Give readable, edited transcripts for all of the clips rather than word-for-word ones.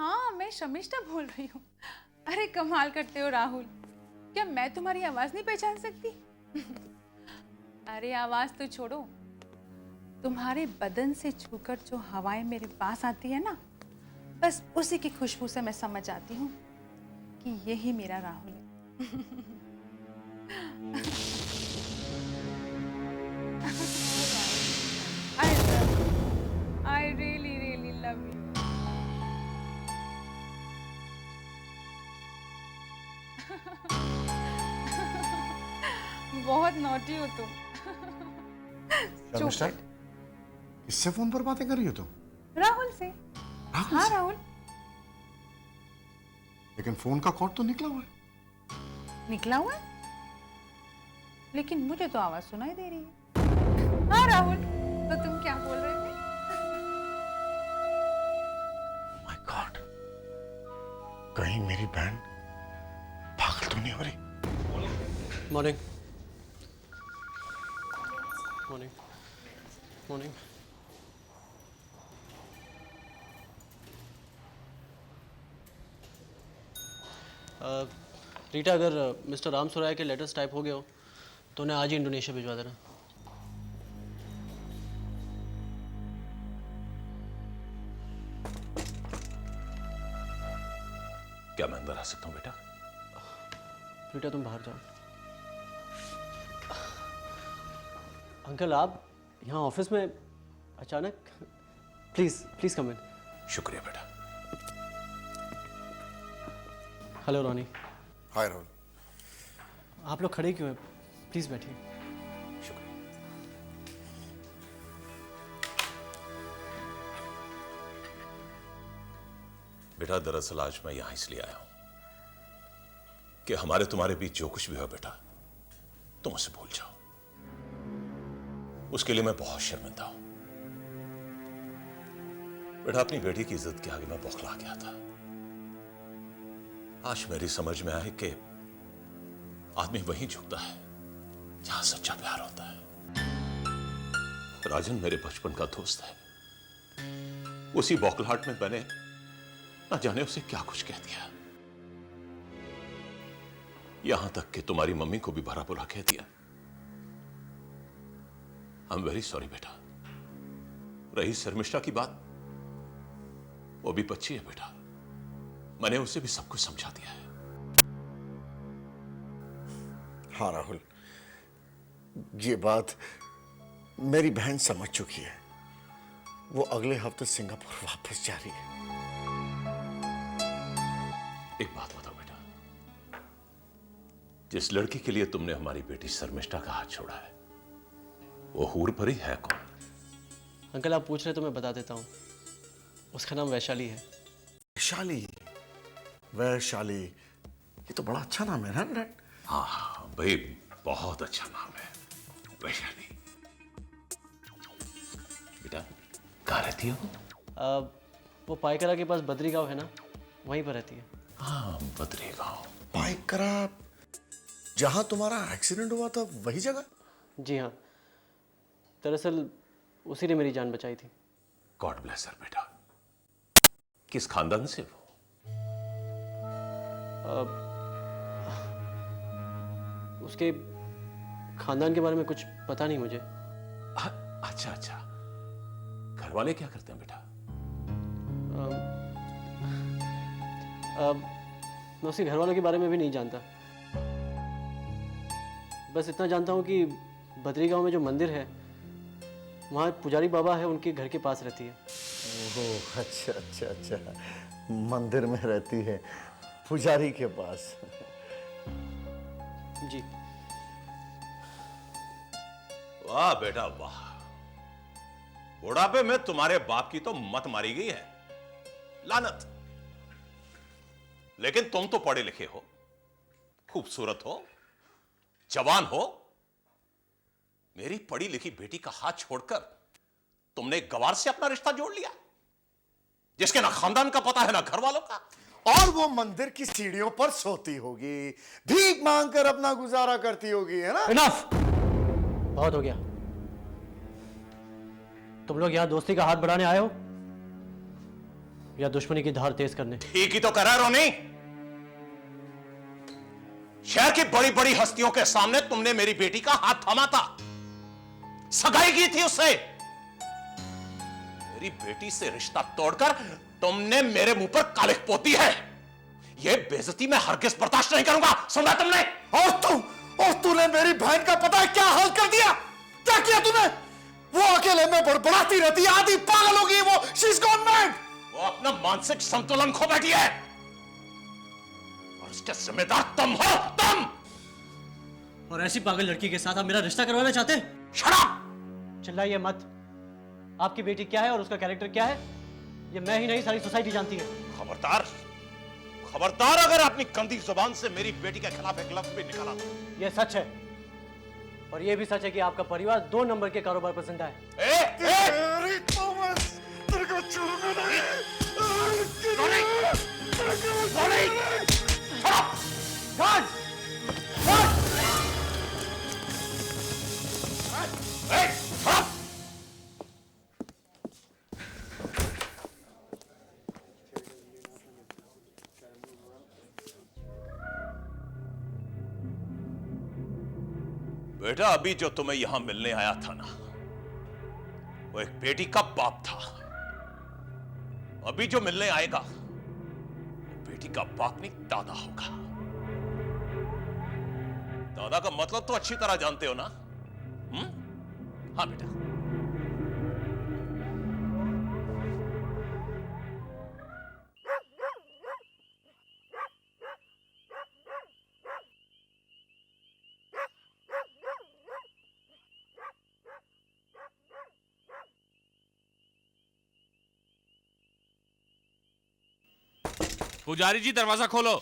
हाँ, मैं शमिष्ठा बोल रही हूँ। अरे कमाल करते हो राहुल, क्या मैं तुम्हारी आवाज नहीं पहचान सकती? अरे आवाज तो छोड़ो, तुम्हारे बदन से छूकर जो हवाएं मेरे पास आती है ना, बस उसी की खुशबू से मैं समझ जाती हूँ कि यही मेरा राहुल है। I really, really love you. बहुत नॉटी हो तुम। शर्मिष्ठा, किससे फोन पर बातें कर रही हो तुम? राहुल से। राहुल हाँ से? राहुल। लेकिन फोन का कॉर्ड तो निकला हुआ है। निकला हुआ है? लेकिन मुझे तो आवाज सुनाई दे रही है। हाँ राहुल, तो तुम क्या बोल रहे थे? माय गॉड, कहीं मेरी बहन पागल तो नहीं हो रही? Morning morning morning. रीटा, अगर मिस्टर राम सुराय के लेटर्स टाइप हो गए हो तो उन्हें आज ही इंडोनेशिया भिजवा देना। क्या मैं अंदर आ सकता हूं बेटा? रीटा, तुम बाहर जाओ। अंकल, आप यहाँ ऑफिस में अचानक? प्लीज प्लीज कम इन। शुक्रिया बेटा। हेलो रोनी। हाय राहुल। आप लोग खड़े क्यों हैं? प्लीज बैठिए। शुक्रिया। बेटा, दरअसल आज मैं यहां इसलिए आया हूं कि हमारे तुम्हारे बीच जो कुछ भी हो बेटा, तुम उसे भूल जाओ। उसके लिए मैं बहुत शर्मिंदा हूं बेटा। अपनी बेटी की इज्जत के आगे मैं बौखला गया था। आज मेरी समझ में आए कि आदमी वहीं झुकता है जहां सच्चा प्यार होता है। राजन मेरे बचपन का दोस्त है। उसी बौखलाहट में मैंने न जाने उसे क्या कुछ कह दिया, यहां तक कि तुम्हारी मम्मी को भी भरा बुरा कह दिया। आई एम वेरी सॉरी बेटा। रही शर्मिष्ठा की बात, वो भी बच्ची है बेटा। मैंने उसे भी सब कुछ समझा दिया है। हाँ राहुल, ये बात मेरी बहन समझ चुकी है। वो अगले हफ्ते सिंगापुर वापस जा रही है। एक बात बताओ बेटा, जिस लड़की के लिए तुमने हमारी बेटी शर्मिष्ठा का हाथ छोड़ा है, वो हूर परी है कौन? अंकल, आप पूछ रहे तो मैं बता देता हूँ। उसका नाम वैशाली है। वैशाली? वैशाली, ये तो बड़ा अच्छा नाम है ना डैड? हाँ हाँ भाई, बहुत अच्छा नाम है वैशाली। बेटा, कहाँ रहती है वो? वो पाइकरा के पास बद्री गांव है ना, वहीं पर रहती है। हाँ, बद्री गांव। पाइकरा, जहां तुम्हारा एक्सीडेंट हुआ था वही जगह? जी हाँ, दरअसल उसी ने मेरी जान बचाई थी। गॉड ब्लेस हर बेटा। किस खानदान से वो? उसके खानदान के बारे में कुछ पता नहीं मुझे। अच्छा अच्छा, घर वाले क्या करते हैं बेटा? मैं उसके घर वालों के बारे में भी नहीं जानता। बस इतना जानता हूँ कि बद्री गांव में जो मंदिर है, वहाँ पुजारी बाबा है, उनके घर के पास रहती है। ओह अच्छा अच्छा अच्छा, मंदिर में रहती है, पुजारी के पास। जी। वाह बेटा वाह, बुढ़ापे में तुम्हारे बाप की तो मत मारी गई है, लानत। लेकिन तुम तो पढ़े लिखे हो, खूबसूरत हो, जवान हो। मेरी पढ़ी लिखी बेटी का हाथ छोड़कर तुमने गवार से अपना रिश्ता जोड़ लिया, जिसके ना खानदान का पता है ना घर वालों का। और वो मंदिर की सीढ़ियों पर सोती होगी, भीख मांगकर अपना गुजारा करती होगी, है ना? इनफ, बहुत हो गया। तुम लोग यहां दोस्ती का हाथ बढ़ाने आए हो या दुश्मनी की धार तेज करने। ठीक ही तो कर रहा है रोनी। शहर की बड़ी बड़ी हस्तियों के सामने तुमने मेरी बेटी का हाथ थामा था, सगाई की थी उससे। मेरी बेटी से रिश्ता तोड़कर तुमने मेरे मुंह पर कालिख पोती है। यह बेइज्जती मैं हरगिज बर्दाश्त नहीं करूंगा, सुना तुमने? और तूने मेरी बहन का पता है क्या हाल कर दिया? क्या किया तूने? वो अकेले में बड़बड़ाती रहती है, आधी पागल हो गई वो। She is gone mad. वो अपना मानसिक संतुलन खो बैठी है और उसके जिम्मेदार तुम हो, तुम। और ऐसी पागल लड़की के साथ आप मेरा रिश्ता करवाना चाहते हैं? Shut up! चिल्लाइए मत। आपकी बेटी क्या है और उसका कैरेक्टर क्या है, ये मैं ही नहीं सारी सोसाइटी जानती है। खबरदार, खबरदार अगर अपनी गंदी जुबान से मेरी बेटी के खिलाफ एक लफ्ज भी निकाला तो। ये सच है, और ये भी सच है कि आपका परिवार 2 नंबर के कारोबार पर जिंदा है। तेरी थॉमस, तेरे को छोड़ूंगा नहीं। बेटा, अभी जो तुम्हें यहां मिलने आया था ना, वो एक बेटी का बाप था। अभी जो मिलने आएगा वो बेटी का बाप नहीं, दादा होगा। दादा का मतलब तो अच्छी तरह जानते हो ना? हाँ बेटा। पुजारी जी दरवाजा खोलो।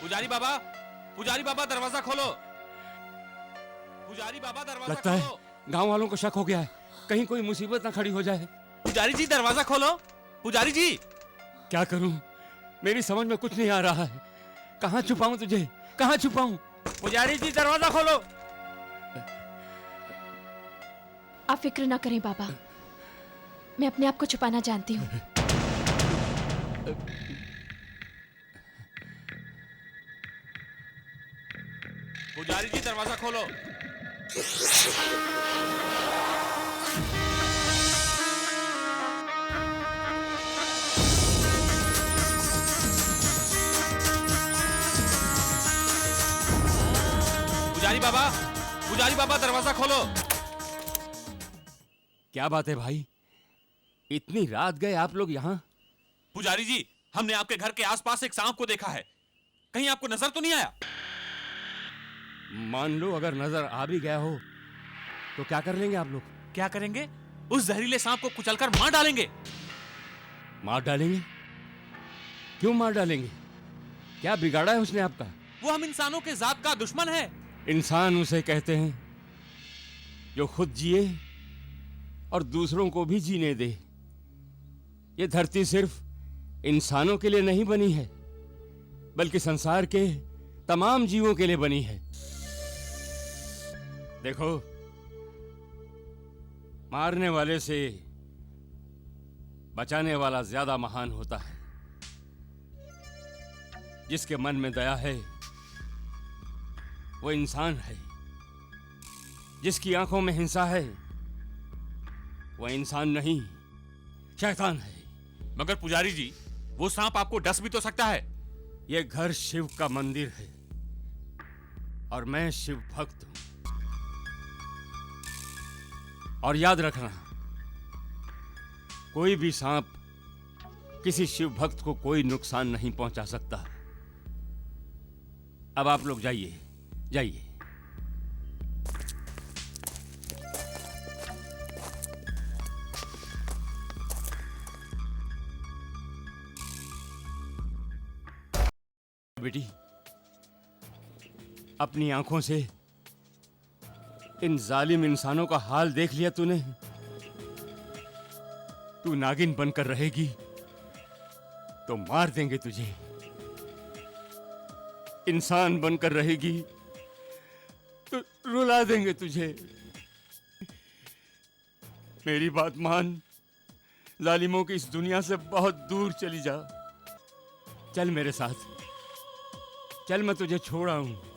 पुजारी बाबा, पुजारी बाबा दरवाजा खोलो। पुजारी बाबा दरवाजा लगता है गांव वालों को शक हो गया है, कहीं कोई मुसीबत ना खड़ी हो जाए। पुजारी जी दरवाजा खोलो। पुजारी जी। क्या करूं, मेरी समझ में कुछ नहीं आ रहा है। कहां छुपाऊं तुझे, कहां छुपाऊं? पुजारी जी दरवाजा खोलो। आप फिक्र ना करें बाबा, मैं अपने आप को छुपाना जानती हूँ। पुजारी जी दरवाजा खोलो। पुजारी बाबा दरवाजा खोलो। क्या बात है भाई, इतनी रात गए आप लोग यहाँ? पुजारी जी, हमने आपके घर के आसपास एक सांप को देखा है, कहीं आपको नजर तो नहीं आया? मान लो अगर नजर आ भी गया हो तो क्या कर लेंगे आप लोग? क्या करेंगे? उस जहरीले सांप को कुचलकर मार डालेंगे। मार डालेंगे? क्यों मार डालेंगे? क्या बिगाड़ा है उसने आपका? वो हम इंसानों के जात का दुश्मन है। इंसान उसे कहते हैं जो खुद जिए और दूसरों को भी जीने दे। ये धरती सिर्फ इंसानों के लिए नहीं बनी है, बल्कि संसार के तमाम जीवों के लिए बनी है। देखो, मारने वाले से बचाने वाला ज्यादा महान होता है। जिसके मन में दया है वो इंसान है, जिसकी आंखों में हिंसा है वो इंसान नहीं, शैतान है। मगर पुजारी जी, वो सांप आपको डस भी तो सकता है। ये घर शिव का मंदिर है और मैं शिव भक्त हूं। और याद रखना, कोई भी सांप किसी शिव भक्त को कोई नुकसान नहीं पहुंचा सकता। अब आप लोग जाइए, जाइए। बेटी, अपनी आंखों से इन जालिम इंसानों का हाल देख लिया तूने? तू नागिन बनकर रहेगी तो मार देंगे तुझे, इंसान बनकर रहेगी तो रुला देंगे तुझे। मेरी बात मान, जालिमों की इस दुनिया से बहुत दूर चली जा। चल मेरे साथ, चल, मैं तुझे छोड़ आऊं।